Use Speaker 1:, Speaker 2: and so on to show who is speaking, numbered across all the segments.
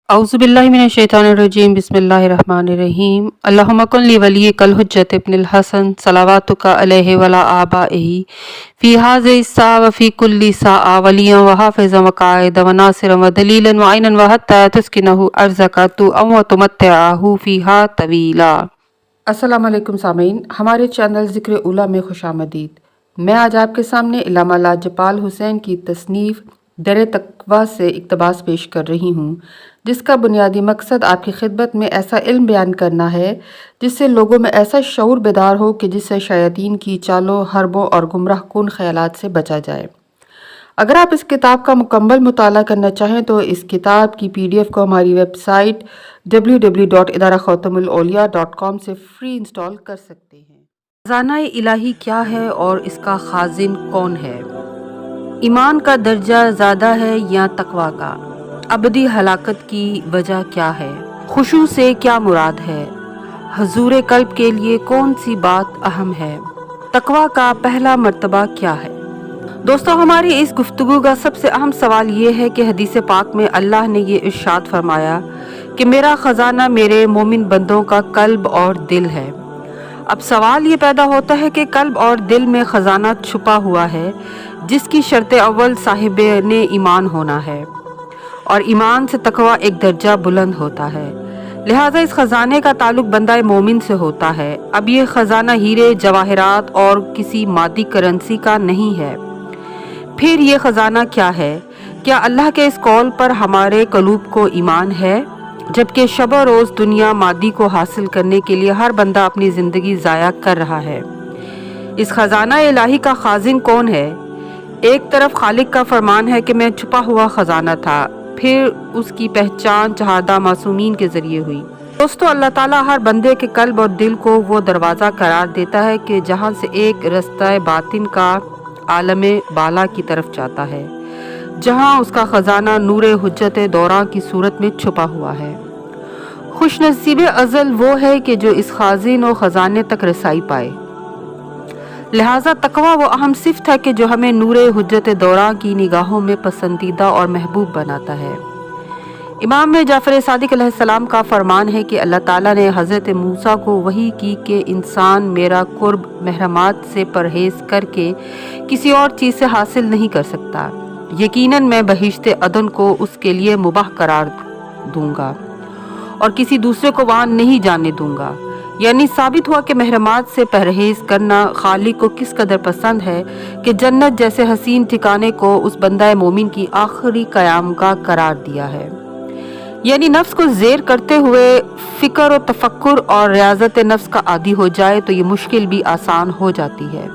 Speaker 1: औज़ुबिल्लाहि मिनश्शैतानिर्रजीम बिस्मिल्लाहिर्रहमानिर्रहीम अल्लाहुम्मा कुन ली वलिय्यिकल हुज्जत इब्निल हसन सलावातुका अलैहि वला आबाइही फ़ी हाज़िहि स्सा व फ़ी कुल्ली साआ वलिय्यन व हाफ़िज़न व क़ाइदन व नासिरन व दलीलन व ऐनन व हत्ता तुस्किनहु अर्ज़का तु व तुमत्तिअहु फ़ीहा तवीला। अस्सलामु अलैकुम सामीन, हमारे चैनल ज़िक्र उला में खुशामदीद। मैं आज आपके सामने इल्लामा लाजपाल हुसैन की तसनीफ़ दर तक़वा से इक़्तिबास पेश कर रही हूँ, जिसका बुनियादी मकसद आपकी खिदमत में ऐसा इल्म बयान करना है जिससे लोगों में ऐसा शऊर बेदार हो कि जिससे शयातीन की चालों, हरबों और गुमराह कुन ख़यालात से बचा जाए। अगर आप इस किताब का मुकम्मल मुताला करना चाहें तो इस किताब की PDF को हमारी वेबसाइट www.idarakhatamulawliya.com से फ्री इंस्टॉल कर सकते हैं। खजाना इलाही क्या है और इसका खाजिन कौन है? ईमान का दर्जा ज़्यादा है या तकवा का? अबदी हलाकत की वजह क्या है? खुशू से क्या मुराद है? हजूर कल्ब के लिए कौन सी बात अहम है? तकवा का पहला मर्तबा क्या है? दोस्तों, हमारी इस गुफ्तगू का सबसे अहम सवाल ये है कि हदीस पाक में अल्लाह ने ये इरशाद फरमाया कि मेरा ख़जाना मेरे मोमिन बंदों का कल्ब और दिल है। अब सवाल ये पैदा होता है कि कल्ब और दिल में ख़जाना छुपा हुआ है, जिसकी शर्त अव्वल साहिब ने ईमान होना है, और ईमान से तकवा एक दर्जा बुलंद होता है। लिहाजा इस ख़जाने का ताल्लुक बंदा मोमिन से होता है। अब ये ख़जाना हीरे, जवाहरात और किसी मादी करेंसी का नहीं है। फिर ये ख़जाना क्या है? क्या अल्लाह के इस कौल पर हमारे कलूब को ईमान है, जबकि शब रोज़ दुनिया मादी को हासिल करने के लिए हर बंदा अपनी ज़िंदगी ज़ाया कर रहा है। इस ख़जाना इलाही का खाजिन कौन है? एक तरफ खालिक का फरमान है कि मैं छुपा हुआ ख़जाना था, फिर उसकी पहचान शहादा मासूमीन के ज़रिए हुई। दोस्तों, अल्लाह ताला हर बंदे के कल्ब और दिल को वो दरवाज़ा करार देता है कि जहाँ से एक रास्ता बातिन का आलमे बाला की तरफ जाता है, जहाँ उसका ख़जाना नूरे हुज्जत दौरा की सूरत में छुपा हुआ है। खुशनसीब अज़ल वो है कि जो इस खाजिन और ख़जाने तक रसाई पाए। लिहाजा तकवा वो अहम सिफ़त है कि जो हमें नूरे हुज्जत दौरा की निगाहों में पसंदीदा और महबूब बनाता है। इमाम जाफ़र सादिक अलैहिस्सलाम का फरमान है कि अल्लाह ताला ने हज़रत मूसा को वही की कि इंसान मेरा कुर्ब महरमात से परहेज़ करके किसी और चीज़ से हासिल नहीं कर सकता। यकीनन मैं बहिश्ते अदन को उसके लिए मुबाह करार दूंगा और किसी दूसरे को वहाँ नहीं जाने दूंगा। यानी साबित हुआ कि महरमात से परहेज़ करना खालिक को किस कदर पसंद है कि जन्नत जैसे हसीन ठिकाने को उस बंदा मोमिन की आखिरी क़यामगाह करार दिया है। यानी नफ्स को ज़ेर करते हुए फ़िक्र और तफक्कुर और रियाज़त नफ्स का आदी हो जाए तो ये मुश्किल भी आसान हो जाती है।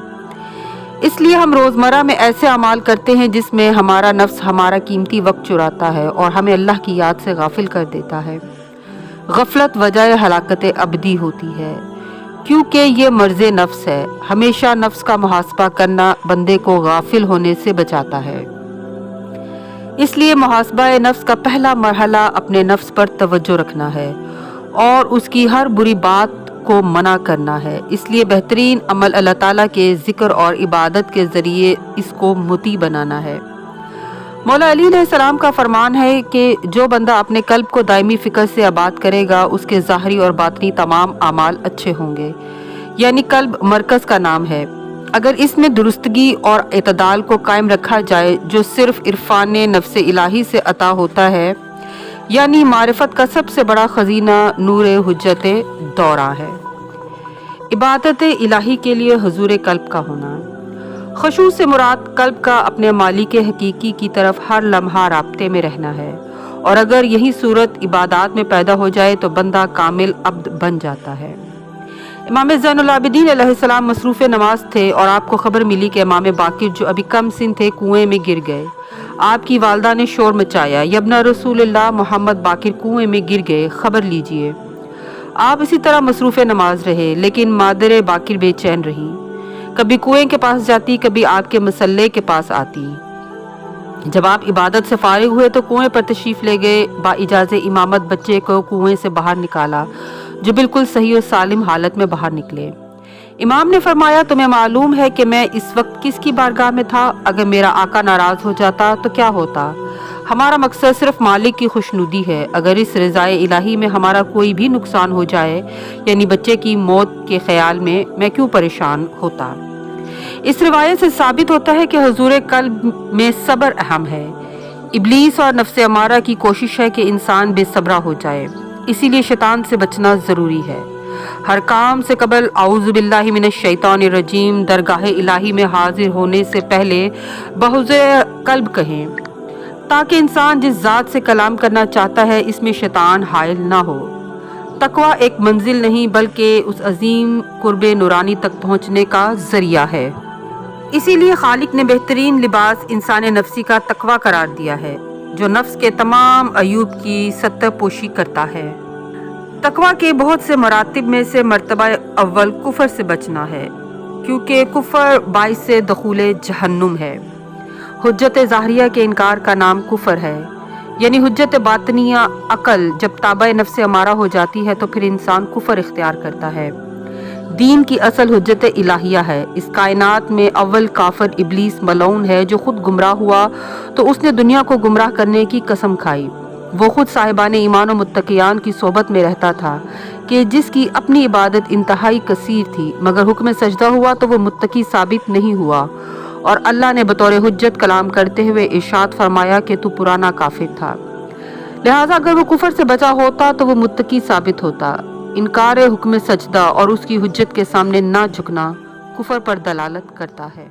Speaker 1: इसलिए हम रोज़मर्रा में ऐसे अमाल करते हैं जिसमें हमारा नफ्स हमारा कीमती वक्त चुराता है और हमें अल्लाह की याद से गाफिल कर देता है। गफलत वजह हलाकत अबदी होती है, क्योंकि ये मर्ज़ नफ्स है। हमेशा नफ्स का मुहासबा करना बंदे को गाफिल होने से बचाता है। इसलिए मुहासबा नफ्स का पहला मरहला अपने नफ्स पर तवज्जो रखना है और उसकी हर बुरी बात को मना करना है। इसलिए बेहतरीन अमल अल्लाह ताला के ज़िक्र और इबादत के ज़रिए इसको मुती बनाना है। मौला अली अलैहिस्सलाम का फरमान है कि जो बंदा अपने कल्ब को दायमी फ़िक्र से आबाद करेगा, उसके ज़ाहरी और बातनी तमाम आमाल अच्छे होंगे। यानी कल्ब मरकज़ का नाम है। अगर इसमें दुरुस्तगी और इतदाल को कायम रखा जाए, जो सिर्फ़ इरफान नफ्स इलाही से अता होता है, यानी मारिफत का सबसे बड़ा खजीना नूर हुज्जत दौरा है। इबादत इलाही के लिए हुजूर कल्ब का होना। खुशू से मुराद कल्ब का अपने मालिक हकीकी की तरफ हर लम्हा राब्ते में रहना है, और अगर यही सूरत इबादात में पैदा हो जाए तो बंदा कामिल अब्द बन जाता है। इमाम ज़ैनुल आबिदीन अलैहिस्सलाम मसरूफ़ नमाज थे और आपको खबर मिली कि इमाम बाकिर जो अभी कम सिन थे कुएं में गिर गए। आपकी वालदा ने शोर मचाया, यब्ना रसूलुल्लाह, मोहम्मद बाकिर कुएं में गिर गए, खबर लीजिए। आप इसी तरह मसरूफ़ नमाज रहे, लेकिन मादर बाकिर बेचैन रही। कभी कुएं के पास जाती, कभी आपके मसल्ले के पास आती। जब आप इबादत से फारिग हुए तो कुएं पर तशरीफ़ ले गए। बाइजाज़े इमामत बच्चे को कुएं से बाहर निकाला, जो बिल्कुल सही और सालिम हालत में बाहर निकले। इमाम ने फरमाया, तुम्हें मालूम है कि मैं इस वक्त किसकी बारगाह में था? अगर मेरा आका नाराज़ हो जाता तो क्या होता? ہمارا مقصد صرف مالک کی خوشنودی ہے۔ اگر اس رضائے الہی میں ہمارا کوئی بھی نقصان ہو جائے، یعنی بچے کی موت کے خیال میں کیوں پریشان ہوتا۔ اس روایت سے ثابت ہوتا ہے کہ حضور قلب میں صبر اہم ہے۔ ابلیس اور نفس امارہ کی کوشش ہے کہ انسان بے صبرا ہو جائے، اسی لیے شیطان سے بچنا ضروری ہے۔ ہر کام سے قبل اعوذ باللہ من الشیطان الرجیم درگاہ الہی میں حاضر ہونے سے پہلے بحضور قلب کہیں، تاکہ انسان جس ذات سے کلام کرنا چاہتا ہے اس میں شیطان حائل نہ ہو۔ تقویٰ ایک منزل نہیں بلکہ اس عظیم قرب نورانی تک پہنچنے کا ذریعہ ہے۔ اسی لیے خالق نے بہترین لباس انسان نفسی کا تقویٰ قرار دیا ہے، جو نفس کے تمام عیوب کی سطح پوشی کرتا ہے۔ تقویٰ کے بہت سے مراتب میں سے مرتبہ اول کفر سے بچنا ہے، کیونکہ کفر باعث دخول جہنم ہے۔ حجت ظاہریہ کے انکار کا نام کفر ہے، یعنی حجت باطنیہ عقل جب تابع نفس امارہ ہو جاتی ہے تو پھر انسان کفر اختیار کرتا ہے۔ دین کی اصل حجت الہیہ ہے۔ اس کائنات میں اول کافر ابلیس ملعون ہے، جو خود گمراہ ہوا تو اس نے دنیا کو گمراہ کرنے کی قسم کھائی۔ وہ خود صاحبان ایمان و متقیان کی صحبت میں رہتا تھا کہ جس کی اپنی عبادت انتہائی کثیر تھی، مگر حکم سجدہ ہوا تو وہ متقی ثابت نہیں ہوا، اور اللہ نے بطور حجت کلام کرتے ہوئے ارشاد فرمایا کہ تو پرانا کافر تھا، لہٰذا اگر وہ کفر سے بچا ہوتا تو وہ متقی ثابت ہوتا۔ انکار حکم سجدہ اور اس کی حجت کے سامنے نہ جھکنا کفر پر دلالت کرتا ہے۔